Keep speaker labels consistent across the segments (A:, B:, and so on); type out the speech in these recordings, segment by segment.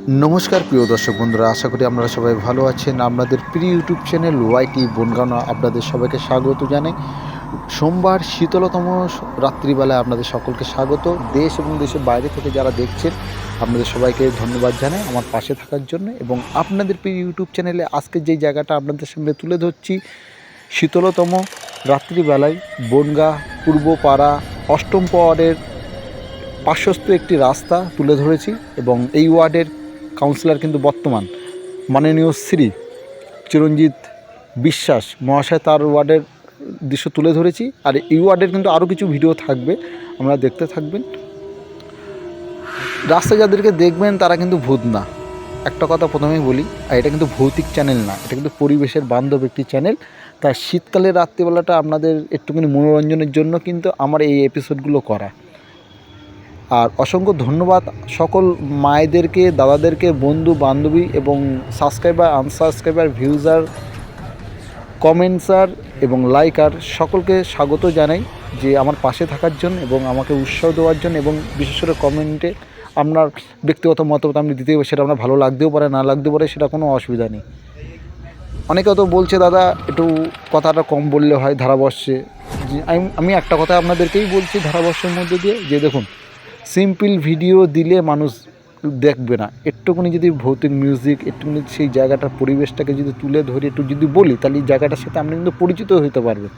A: নমস্কার প্রিয় দর্শক বন্ধুরা, আশা করি আপনারা সবাই ভালো আছেন। আপনাদের প্রিয় ইউটিউব চ্যানেল ওয়াইটি বনগাঁও আপনাদের সবাইকে স্বাগত জানাই। সোমবার শীতলতম রাত্রিবেলায় আপনাদের সকলকে স্বাগত। দেশ এবং দেশের বাইরে থেকে যারা দেখছেন আপনাদের সবাইকে ধন্যবাদ জানাই আমার পাশে থাকার জন্য। এবং আপনাদের প্রিয় ইউটিউব চ্যানেলে আজকে যেই জায়গাটা আপনাদের সামনে তুলে ধরছি, শীতলতম রাত্রিবেলায় বনগাঁ পূর্বপাড়া অষ্টম ওয়ার্ডের পার্শ্বস্থ একটি রাস্তা তুলে ধরেছি। এবং এই ওয়ার্ডের কাউন্সিলর কিন্তু বর্তমান মাননীয় শ্রী চিরঞ্জিত বিশ্বাস মহাশয়, তার ওয়ার্ডের দৃশ্য তুলে ধরেছি। আর এই ওয়ার্ডের কিন্তু আরও কিছু ভিডিও থাকবে, আপনারা দেখতে থাকবেন। রাস্তায় যাদেরকে দেখবেন তারা কিন্তু ভূত না, একটা কথা প্রথমেই বলি। আর এটা কিন্তু ভৌতিক চ্যানেল না, এটা কিন্তু পরিবেশের বান্ধব একটি চ্যানেল। তাই শীতকালের রাত্রিবেলাটা আপনাদের একটুখানি মনোরঞ্জনের জন্য কিন্তু আমার এই এপিসোডগুলো করা। আর অসংখ্য ধন্যবাদ সকল মায়েদেরকে, দাদাদেরকে, বন্ধু বান্ধবী এবং সাবস্ক্রাইবার, আনসাবস্ক্রাইবার, ভিউজার, কমেন্টসার এবং লাইকার সকলকে স্বাগত জানাই যে আমার পাশে থাকার জন্য এবং আমাকে উৎসাহ দেওয়ার জন্য। এবং বিশেষ করে কমেন্টে আপনার ব্যক্তিগত মতামত আপনি দিতে হবে, সেটা আপনার ভালো লাগতেও পারে, না লাগতেও পারে, সেটা কোনো অসুবিধা নেই। অনেকে তো বলছে দাদা একটু কথাটা কম বললে হয় ধারাবর্ষে। যে আমি একটা কথা আপনাদেরকেই বলছি ধারাবর্ষের মধ্যে দিয়ে, যে দেখুন, সিম্পল ভিডিও দিলে মানুষ দেখবে না। একটুখানি যদি ভৌতিক মিউজিক, একটুখানি সেই জায়গাটার পরিবেশটাকে যদি তুলে ধরে একটু যদি বলি, তাহলে এই জায়গাটার সাথে আপনি কিন্তু পরিচিত হতে পারবেন।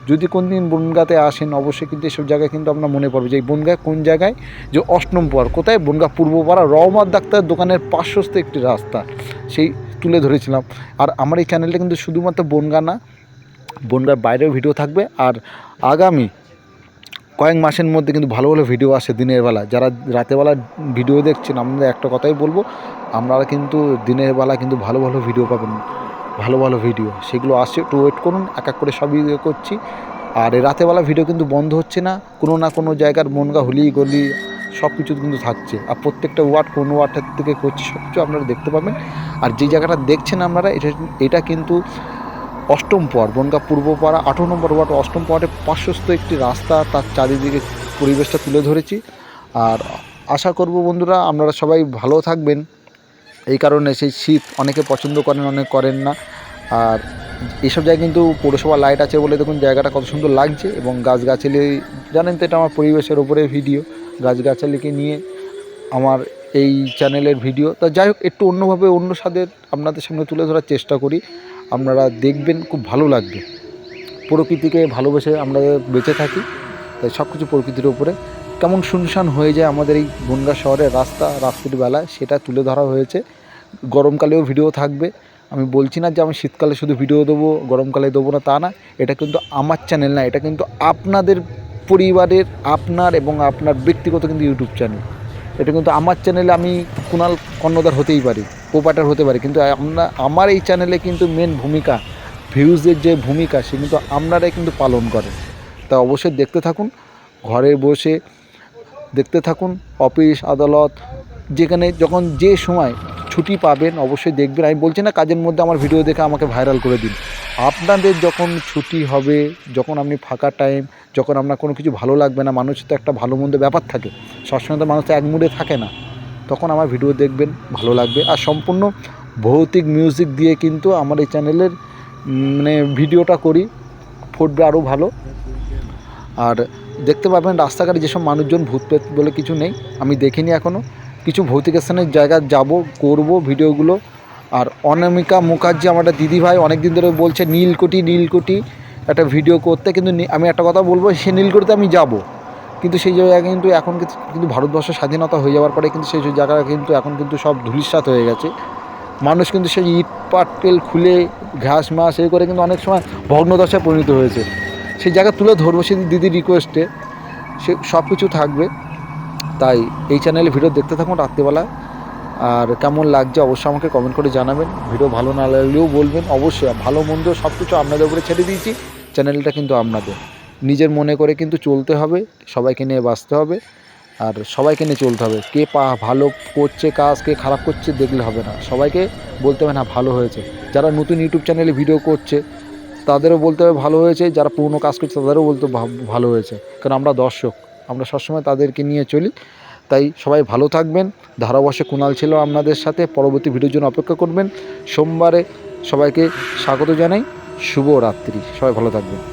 A: যদি কোন দিন বনগাঁতে আসেন, অবশ্যই কিন্তু এসব জায়গায় কিন্তু আপনার মনে পড়বে যে এই বনগাঁ কোন জায়গায়, যে অষ্টম পাড়া কোথায়, বনগাঁ পূর্বপাড়া রহমত ডাক্তার দোকানের পার্শ্বস্থ একটি রাস্তা, সেই তুলে ধরেছিলাম। আর আমার এই চ্যানেলটা কিন্তু শুধুমাত্র বনগাঁ না, বনগাঁর বাইরেও ভিডিও থাকবে। আর আগামী কয়েক মাসের মধ্যে কিন্তু ভালো ভালো ভিডিও আসে দিনের বেলা। যারা রাতের বেলা ভিডিও দেখছেন, আমাদের একটা কথাই বলবো, আপনারা কিন্তু দিনের বেলা কিন্তু ভালো ভালো ভিডিও পাবেন, ভালো ভালো ভিডিও সেগুলো আসছে। একটু ওয়েট করুন, এক এক করে সবই করছি। আর এই রাতেরবেলা ভিডিও কিন্তু বন্ধ হচ্ছে না, কোনো না কোনো জায়গার বনগাঁ হুলি গলি সব কিছু কিন্তু থাকছে। আর প্রত্যেকটা ওয়ার্ড কোন ওয়ার্ডের থেকে করছি সব কিছু আপনারা দেখতে পাবেন। আর যে জায়গাটা দেখছেন আপনারা, এটা কিন্তু অষ্টম ওয়ার্ড, বনগাঁ পূর্বপাড়া 18 নম্বর ওয়ার্ড অষ্টম ওয়ার্ডের পার্শ্বস্থ একটি রাস্তা, তার চারিদিকে পরিবেশটা তুলে ধরেছি। আর আশা করব বন্ধুরা আপনারা সবাই ভালো থাকবেন। এই কারণে সেই শীত অনেকে পছন্দ করেন, অনেকে করেন না। আর এইসব জায়গায় কিন্তু পৌরসভা লাইট আছে বলে দেখুন জায়গাটা কত সুন্দর লাগছে। এবং গাছগাছালি, জানেন তো এটা আমার পরিবেশের ওপরে ভিডিও, গাছগাছালিকে নিয়ে আমার এই চ্যানেলের ভিডিও। তা যাই হোক, একটু অন্যভাবে অন্য স্বাদের আপনাদের সামনে তুলে ধরার চেষ্টা করি, আপনারা দেখবেন, খুব ভালো লাগবে। প্রকৃতিকে ভালোবেসে আমরা বেঁচে থাকি, তাই সব কিছু প্রকৃতির উপরে। কেমন শুনশান হয়ে যায় আমাদের এই বনগাঁ শহরের রাস্তা রাত্রির বেলায়, সেটা তুলে ধরা হয়েছে। গরমকালেও ভিডিও থাকবে। আমি বলছি না যে আমি শীতকালে শুধু ভিডিও দেবো, গরমকালে দেবো না, তা না। এটা কিন্তু আমার চ্যানেল না, এটা কিন্তু আপনাদের পরিবারের, আপনার এবং আপনার ব্যক্তিগত কিন্তু ইউটিউব চ্যানেল। এটা কিন্তু আমার চ্যানেলে আমি কুণাল কর্ণধার হতেই পারি, প্রোপাইটার হতে পারি, কিন্তু আমার এই চ্যানেলে কিন্তু মেন ভূমিকা, ভিউজের যে ভূমিকা, সে কিন্তু আপনারাই কিন্তু পালন করেন। তা অবশ্যই দেখতে থাকুন, ঘরে বসে দেখতে থাকুন। অফিস আদালত যেখানে যখন যে সময় ছুটি পাবেন অবশ্যই দেখবেন। আমি বলছি না কাজের মধ্যে আমার ভিডিও দেখে আমাকে ভাইরাল করে দিন। আপনাদের যখন ছুটি হবে, যখন আপনি ফাঁকা টাইম, যখন আপনার কোনো কিছু ভালো লাগবে না, মানুষের তো একটা ভালো মন্দ ব্যাপার থাকে, সবসময় তো মানুষ এক মুডে থাকে না, তখন আমার ভিডিও দেখবেন, ভালো লাগবে। আর সম্পূর্ণ ভৌতিক মিউজিক দিয়ে কিন্তু আমার এই চ্যানেলের মানে ভিডিওটা করি, ফুটবে আরও ভালো। আর দেখতে পাবেন রাস্তাঘাটে যেসব মানুষজন, ভূত প্রেত বলে কিছু নেই, আমি দেখিনি এখনও। কিছু ভৌতিক স্থানের জায়গা যাব, করব ভিডিওগুলো। আর অনামিকা মুখার্জি আমার একটা দিদিভাই অনেক দিন ধরে বলছে নীলকুঠি একটা ভিডিও করতে, কিন্তু আমি একটা কথা বলবো, সে নীলকুঠিতে আমি যাব, কিন্তু সেই জায়গায় কিন্তু এখন কিন্তু ভারতবর্ষ স্বাধীনতা হয়ে যাওয়ার পরে কিন্তু সেই জায়গা কিন্তু এখন কিন্তু সব ধূলিসাৎ হয়ে গেছে। মানুষ কিন্তু সেই ইট পাটকেল খুলে ঘাস মাস এই করে কিন্তু অনেক সময় ভগ্নদশায় পরিণত হয়েছে। সেই জায়গা তুলে ধরবো সেই দিদির রিকোয়েস্টে, সে সব কিছু থাকবে। তাই এই চ্যানেলে ভিডিও দেখতে থাকুন রাত্রিবেলা। আর কেমন লাগছে অবশ্যই আমাকে কমেন্ট করে জানাবেন। ভিডিও ভালো না লাগলেও বলবেন, অবশ্যই ভালো মন্দ সব কিছু আপনাদের উপরে ছেড়ে দিয়েছি। চ্যানেলটা কিন্তু আপনাদের, নিজের মনে করে কিন্তু চলতে হবে, সবাইকে নিয়ে বাঁচতে হবে। আর সবাইকে নিয়ে চলতে হবে। কে ভালো করছে কাজ, কে খারাপ করছে দেখলে হবে না, সবাইকে বলতে হবে না ভালো হয়েছে। যারা নতুন ইউটিউব চ্যানেলে ভিডিও করছে তাদেরও বলতে হবে ভালো হয়েছে, যারা পুরনো কাজ করছে তাদেরও বলতে ভালো হয়েছে। কারণ আমরা দর্শক, আমরা সবসময় তাদেরকে নিয়ে চলি। তাই সবাই ভালো থাকবেন। ধারাবর্ষে কুণাল ছিল আপনাদের সাথে, পরবর্তী ভিডিওর জন্য অপেক্ষা করবেন। সোমবারে সবাইকে স্বাগত জানাই, শুভরাত্রি, সবাই ভালো থাকবেন।